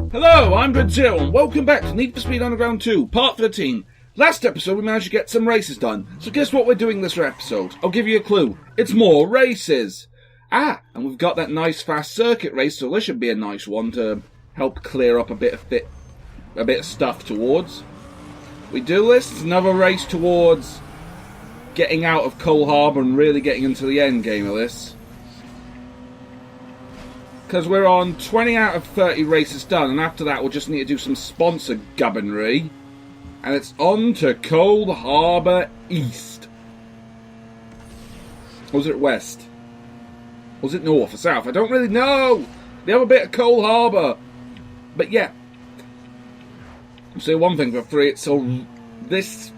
Hello, I'm Red Zero, and welcome back to Need for Speed Underground 2, Part 13. Last episode we managed to get some races done, so guess what we're doing this episode? I'll give you a clue. It's more races! And we've got that nice fast circuit race, so this should be a nice one to help clear up a bit of stuff towards. We do this, it's another race towards getting out of Cole Harbour and really getting into the end game of this. Because we're on 20 out of 30 races done, and after that we'll just need to do some sponsor gubbinry. And it's on to Cole Harbour East. Or was it West? Or was it North or South? I don't really know! The other bit of Cole Harbour. But yeah. I'll say one thing for free, it's all this,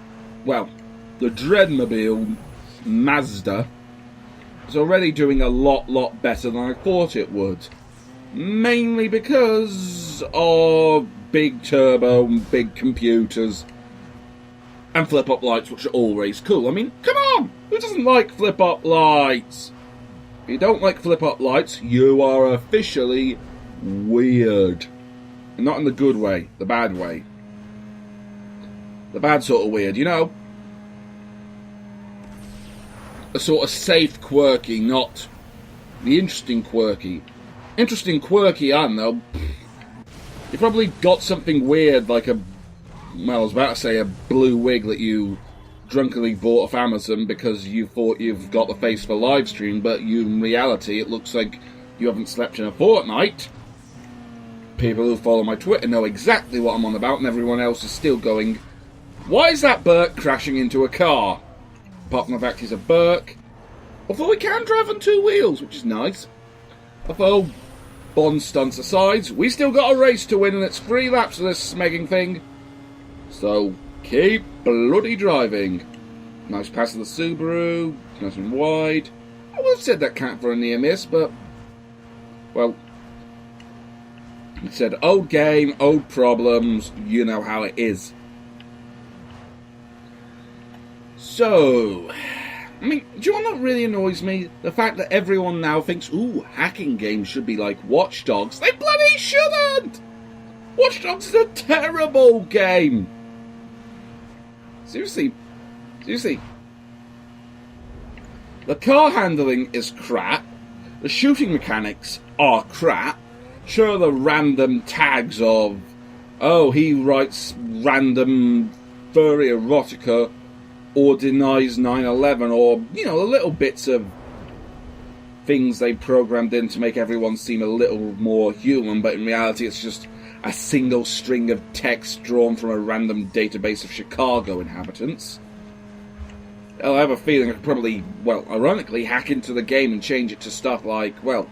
well, the Dreadmobile Mazda is already doing a lot better than I thought it would. Mainly because of big turbo and big computers and flip-up lights, which are always cool. I mean, come on! Who doesn't like flip-up lights? If you don't like flip-up lights, you are officially weird. And not in the good way, the bad way. The bad sort of weird, you know? A sort of safe quirky, not the interesting quirky. Interesting quirky, I don't know. You probably got something weird like well, I was about to say a blue wig that you drunkenly bought off Amazon because you thought you've got the face for live stream, but in reality it looks like you haven't slept in a fortnight. People who follow my Twitter know exactly what I'm on about, and everyone else is still going, why is that Burke crashing into a car? Apart from the fact he's a Burke. Although he can drive on two wheels, which is nice. Although, Bond stunts aside, we still got a race to win and it's 3 laps of this smegging thing. So, keep bloody driving. Nice pass of the Subaru, nice and wide. I would have said that count for a near miss, but, well, it said old game, old problems, you know how it is. So, I mean, do you know what really annoys me? The fact that everyone now thinks, ooh, hacking games should be like Watch Dogs. They bloody shouldn't! Watch Dogs is a terrible game! Seriously. The car handling is crap. The shooting mechanics are crap. Sure, the random tags of, oh, he writes random furry erotica or denies 9/11, or, you know, the little bits of things they programmed in to make everyone seem a little more human, but in reality it's just a single string of text drawn from a random database of Chicago inhabitants. Hell, I have a feeling I could probably, well, ironically, hack into the game and change it to stuff like, well,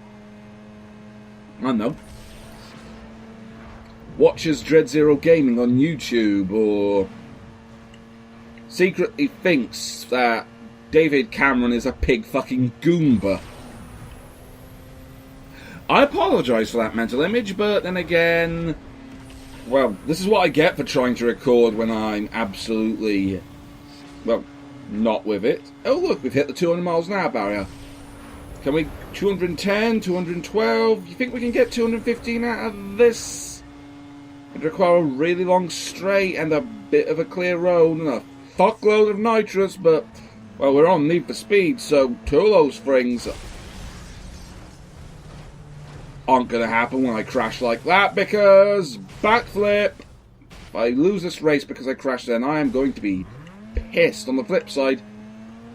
I don't know, watches Dread Zero Gaming on YouTube, or secretly thinks that David Cameron is a pig fucking Goomba. I apologise for that mental image, but then again, well, this is what I get for trying to record when I'm absolutely, well, not with it. Oh look, we've hit the 200 miles an hour barrier. Can we, 210, 212, you think we can get 215 out of this? It'd require a really long straight and a bit of a clear road and a fuckload of nitrous, but, well, we're on Need for Speed, so 2 of those things aren't going to happen when I crash like that, because, backflip, if I lose this race because I crashed, then I am going to be pissed. On the flip side,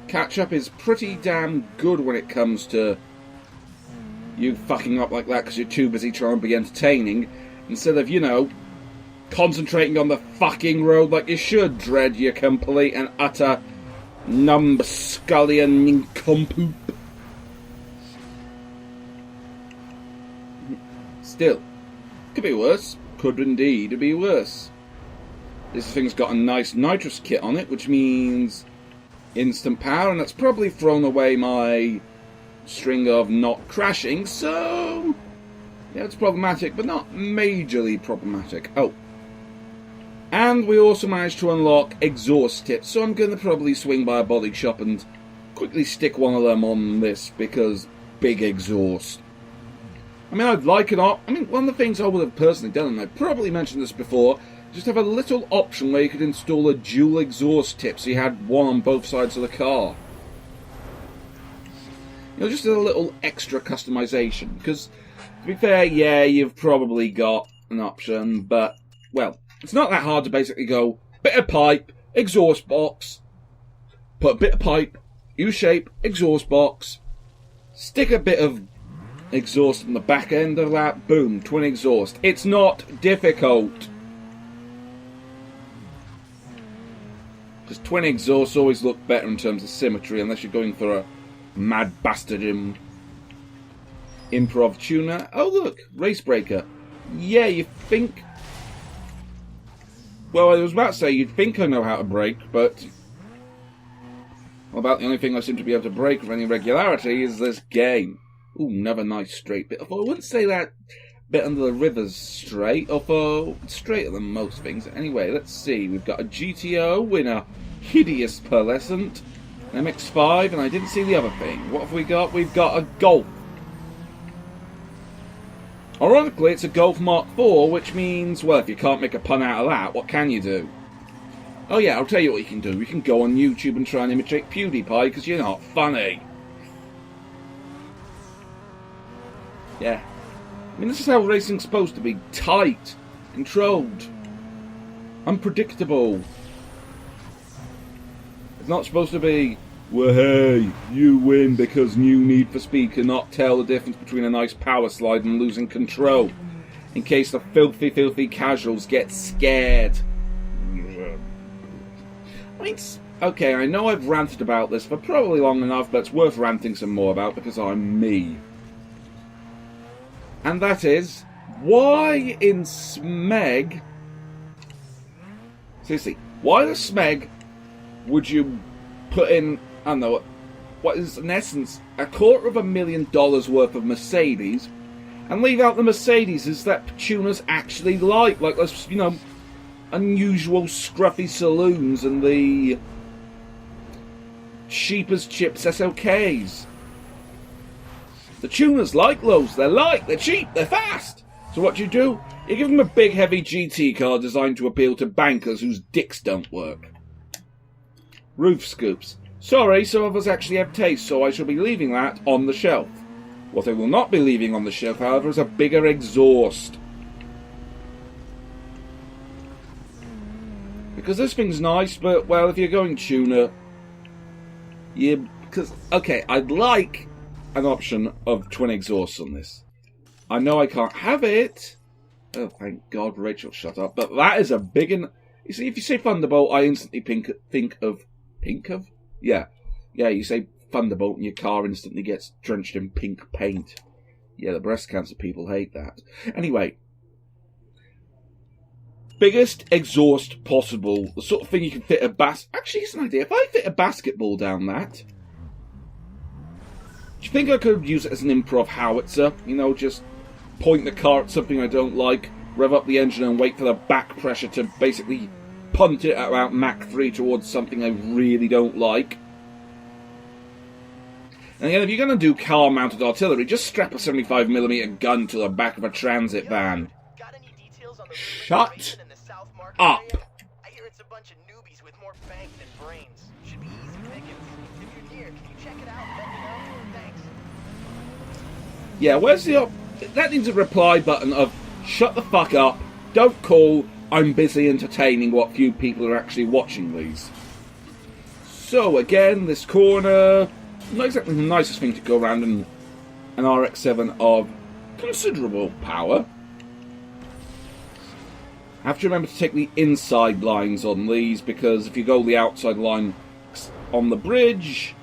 catch-up is pretty damn good when it comes to you fucking up like that because you're too busy trying to be entertaining, instead of, you know, concentrating on the fucking road like you should, Dread, you complete and utter numbskullion nincompoop. Still, could be worse. Could indeed be worse. This thing's got a nice nitrous kit on it, which means instant power, and that's probably thrown away my string of not crashing, so yeah, it's problematic, but not majorly problematic. Oh. And we also managed to unlock exhaust tips, so I'm going to probably swing by a body shop and quickly stick one of them on this, because big exhaust. I mean, I'd like one of the things I would have personally done, and I probably mentioned this before, just have a little option where you could install a dual exhaust tip, so you had one on both sides of the car. You know, just a little extra customization. Because, to be fair, yeah, you've probably got an option, but, well, it's not that hard to basically go, bit of pipe, exhaust box, put a bit of pipe, U-shape, exhaust box, stick a bit of exhaust on the back end of that, boom, twin exhaust. It's not difficult. Because twin exhausts always look better in terms of symmetry, unless you're going for a mad bastard improv tuner. Oh look, race breaker. Yeah, you think... Well, I was about to say, you'd think I know how to brake, but... about the only thing I seem to be able to brake with any regularity is this game. Ooh, another nice straight bit. Although I wouldn't say that bit under the river's straight, although it's straighter than most things. Anyway, let's see. We've got a GTO in a hideous pearlescent, an MX-5, and I didn't see the other thing. What have we got? We've got a Golf. Ironically, it's a Golf Mark IV, which means, well, if you can't make a pun out of that, what can you do? Oh yeah, I'll tell you what you can do. You can go on YouTube and try and imitate PewDiePie, because you're not funny. Yeah. I mean, this is how racing's supposed to be. Tight. Controlled. Unpredictable. It's not supposed to be, well, hey, you win because new Need for Speed cannot tell the difference between a nice power slide and losing control. In case the filthy, filthy casuals get scared. I mean, okay, I know I've ranted about this for probably long enough, but it's worth ranting some more about because I'm me. And that is, why in Smeg... Seriously, why the Smeg would you put in, I don't know, what is in essence $250,000 worth of Mercedes and leave out the Mercedes that tuners actually like those, you know, unusual scruffy saloons and the cheap as chips SLKs. The tuners like those. They're cheap, they're fast. So what do? You give them a big heavy GT car designed to appeal to bankers whose dicks don't work. Roof scoops. Sorry, some of us actually have taste, so I shall be leaving that on the shelf. What I will not be leaving on the shelf, however, is a bigger exhaust. Because this thing's nice, but, well, if you're going tuner, okay, I'd like an option of twin exhausts on this. I know I can't have it. Oh, thank God, Rachel, shut up. But that is a big... You see, if you say Thunderbolt, I instantly think of... Pink of? Yeah. Yeah, you say Thunderbolt and your car instantly gets drenched in pink paint. Yeah, the breast cancer people hate that. Anyway. Biggest exhaust possible. The sort of thing you can fit a Actually, it's an idea. If I fit a basketball down that... Do you think I could use it as an improv howitzer? You know, just point the car at something I don't like, rev up the engine and wait for the back pressure to basically punt it at about Mach 3 towards something I really don't like. And again, if you're going to do car-mounted artillery, just strap a 75mm gun to the back of a transit van. Shut up! I hear it's a bunch of newbies with more bank than brains. Should be easy pickings. If you're near, can you check it out? Let me know. Thanks. Yeah, where's the that needs a reply button of shut the fuck up, don't call, I'm busy entertaining what few people are actually watching these. So again, this corner, not exactly the nicest thing to go around in an RX-7 of considerable power. Have to remember to take the inside lines on these, because if you go the outside line on the bridge,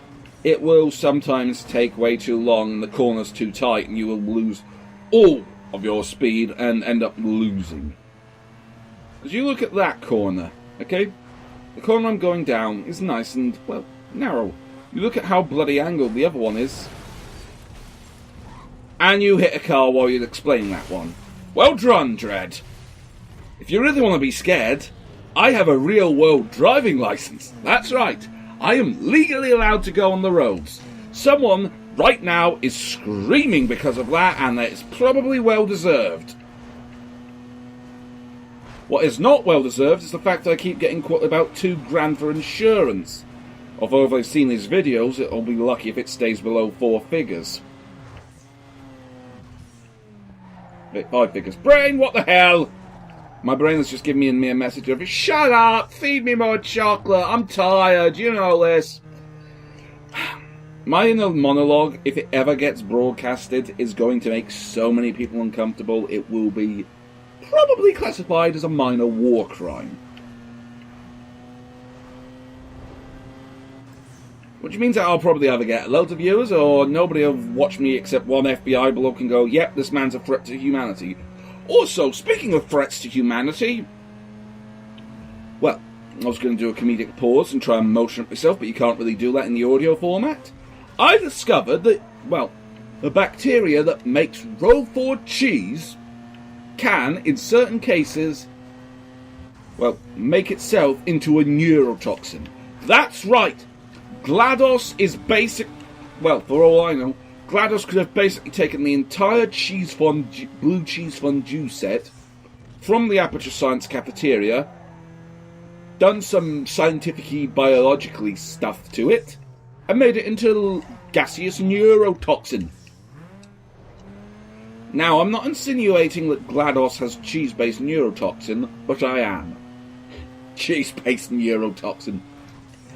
it will sometimes take way too long and the corner's too tight and you will lose all of your speed and end up losing. Because you look at that corner, okay? The corner I'm going down is nice and, well, narrow. You look at how bloody angled the other one is, and you hit a car while you're explaining that one. Well done, Dredd. If you really want to be scared, I have a real-world driving license. That's right. I am legally allowed to go on the roads. Someone right now is screaming because of that, and that is probably well deserved. What is not well deserved is the fact that I keep getting quoted about $2,000 for insurance. Although if I've seen these videos, it'll be lucky if it stays below 4 figures. 5 figures. Brain, what the hell? My brain has just given me a message of, shut up, feed me more chocolate, I'm tired, you know this. My inner monologue, if it ever gets broadcasted, is going to make so many people uncomfortable, it will be probably classified as a minor war crime. Which means that I'll probably either get loads of viewers, or nobody will watch me except one FBI bloke and go, yep, this man's a threat to humanity. Also, speaking of threats to humanity, well, I was going to do a comedic pause and try and motion up myself, but you can't really do that in the audio format. I discovered that, well, the bacteria that makes Roquefort cheese can, in certain cases, well, make itself into a neurotoxin. That's right! GLaDOS is basic... Well, for all I know, GLaDOS could have basically taken the entire blue cheese fondue set from the Aperture Science cafeteria, done some scientific-y, biologically stuff to it, and made it into gaseous neurotoxin. Now, I'm not insinuating that GLaDOS has cheese-based neurotoxin, but I am. Cheese-based neurotoxin.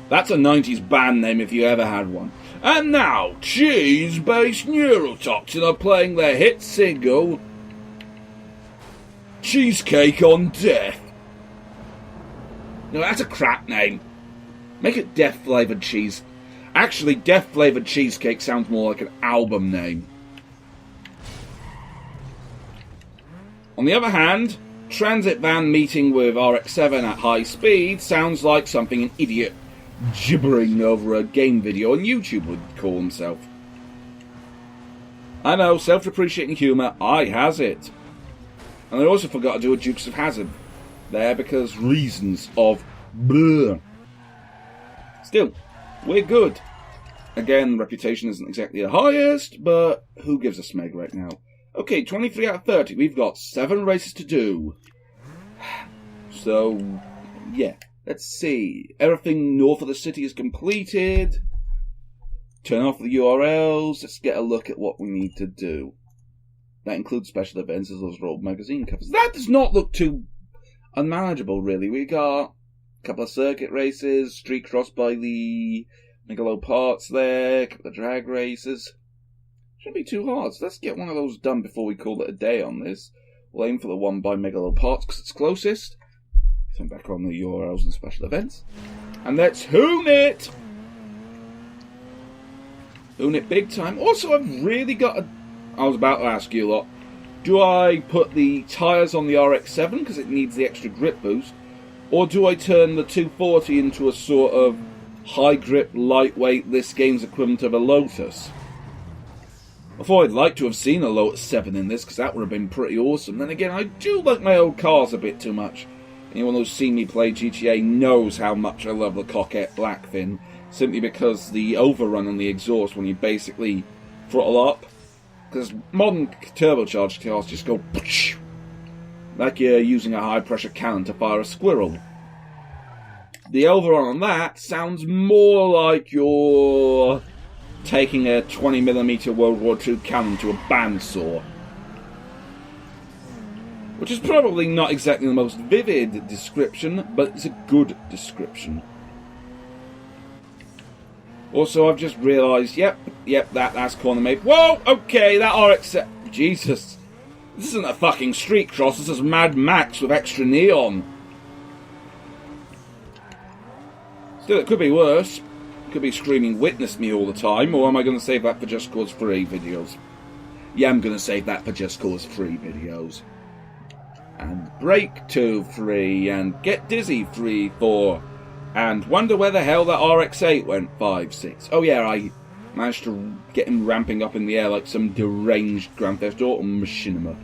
That's a 90s band name if you ever had one. And now, cheese-based neurotoxin are playing their hit single, Cheesecake on Death. No, that's a crap name. Make it death-flavoured cheese. Actually, death-flavoured cheesecake sounds more like an album name. On the other hand, transit van meeting with RX-7 at high speed sounds like something an idiot gibbering over a game video on YouTube would call himself. I know, self-depreciating humour, I has it. And I also forgot to do a Dukes of Hazzard there because reasons of blur. Still, we're good. Again, reputation isn't exactly the highest, but who gives a smeg right now? Okay, 23 out of 30. We've got 7 races to do. So, yeah. Let's see. Everything north of the city is completed. Turn off the URLs. Let's get a look at what we need to do. That includes special events as those are old magazine covers. That does not look too unmanageable, really. We got a couple of circuit races, street cross by the Megalo Parts there, a couple of drag races. Shouldn't be too hard, so let's get one of those done before we call it a day on this. We'll aim for the one by Megalo Parts because it's closest. Turn back on the URLs and special events. And let's hoon it! Hoon it big time. Also, I've really got a... I was about to ask you a lot. Do I put the tyres on the RX-7 because it needs the extra grip boost? Or do I turn the 240 into a sort of high grip, lightweight, this game's equivalent of a Lotus? I thought I'd like to have seen a Lotus 7 in this because that would have been pretty awesome. Then again, I do like my old cars a bit too much. Anyone who's seen me play GTA knows how much I love the Coquette Blackfin, simply because the overrun on the exhaust when you basically throttle up, because modern turbocharged cars just go like you're using a high pressure cannon to fire a squirrel. The overrun on that sounds more like you're taking a 20mm World War II cannon to a bandsaw. Which is probably not exactly the most vivid description, but it's a good description. Also, I've just realised, yep, that's corner made. Whoa, okay, that RX-7... Jesus. This isn't a fucking street cross, this is Mad Max with extra neon. Still, it could be worse. It could be screaming, witness me all the time, or am I going to save that for Just Cause 3 videos? Yeah, I'm going to save that for Just Cause 3 videos. And Break 2 3, and Get Dizzy 3 4, and wonder where the hell that RX-8 went 5 6. Oh yeah, I managed to get him ramping up in the air like some deranged Grand Theft Auto machinima.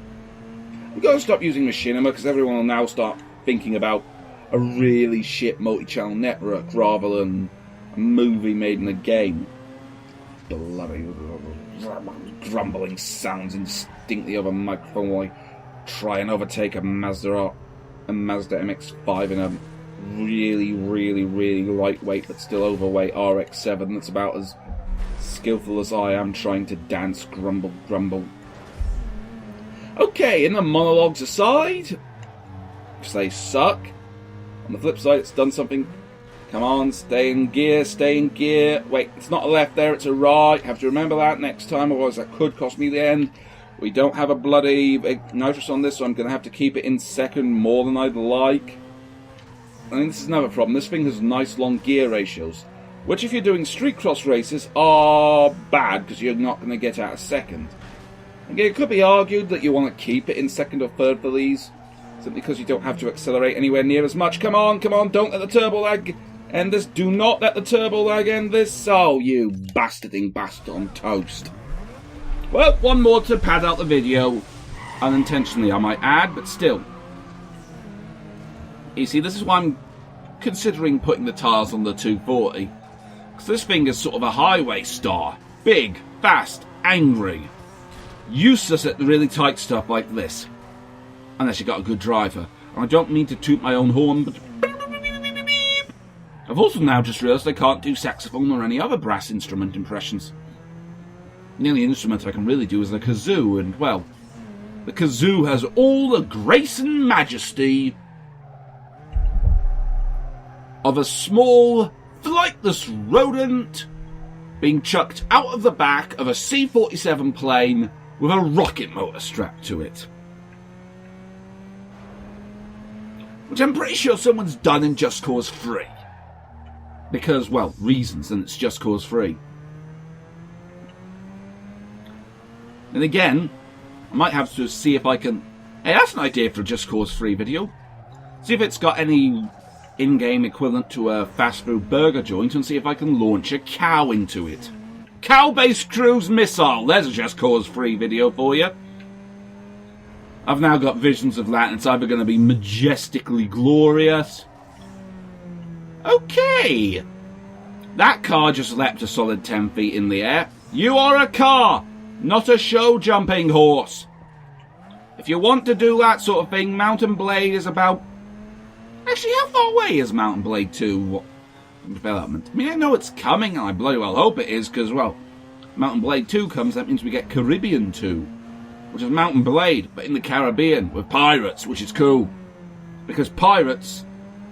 We've got to stop using machinima because everyone will now start thinking about a really shit multi-channel network rather than a movie made in a game. bloody grumbling sounds indistinctly over microphone while I try and overtake a Mazda MX-5 in a really, really, really lightweight but still overweight RX-7 that's about as skillful as I am trying to dance grumble. Okay, in the monologues aside, because they suck, on the flip side it's done something. Come on, stay in gear. Wait, it's not a left there, it's a right. Have to remember that next time, otherwise that could cost me the end. We don't have a bloody nitrous on this, so I'm going to have to keep it in second more than I'd like. I think this is another problem. This thing has nice long gear ratios, which if you're doing street cross races are bad, because you're not going to get out of second. Again, it could be argued that you want to keep it in second or third for these, simply because you don't have to accelerate anywhere near as much. Come on, don't let the turbo lag end this. Do not let the turbo lag end this. Oh, you bastarding bastard on toast. Well, one more to pad out the video. Unintentionally, I might add, but still. You see, this is why I'm considering putting the tyres on the 240. Because this thing is sort of a highway star. Big, fast, angry. Useless at the really tight stuff like this. Unless you've got a good driver. And I don't mean to toot my own horn, but I've also now just realised I can't do saxophone or any other brass instrument impressions. The only instrument I can really do is the kazoo, and well, the kazoo has all the grace and majesty of a small, flightless rodent being chucked out of the back of a C-47 plane with a rocket motor strapped to it. Which I'm pretty sure someone's done in Just Cause 3. Because, well, reasons, and it's Just Cause 3. And again, I might have to see if I can... Hey, that's an idea for a Just Cause 3 video. See if it's got any in-game equivalent to a fast food burger joint and see if I can launch a cow into it. Cow-based cruise missile. There's a Just Cause 3 video for you. I've now got visions of that, and it's either going to be majestically glorious. Okay. That car just leapt a solid 10 feet in the air. You are a car, not a show-jumping horse. If you want to do that sort of thing, Mountain Blade is about... Actually, how far away is Mountain Blade 2 development? I mean, I know it's coming, and I bloody well hope it is, because, well, Mountain Blade 2 comes, that means we get Caribbean 2, which is Mountain Blade, but in the Caribbean, with pirates, which is cool. Because pirates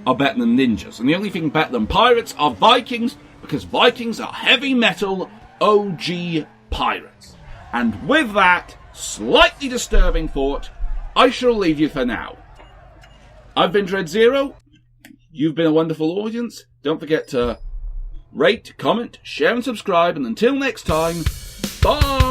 are better than ninjas, and the only thing better than pirates are Vikings, because Vikings are heavy metal OG pirates. And with that slightly disturbing thought, I shall leave you for now. I've been Dread Zero. You've been a wonderful audience. Don't forget to rate, comment, share and subscribe. And until next time, bye!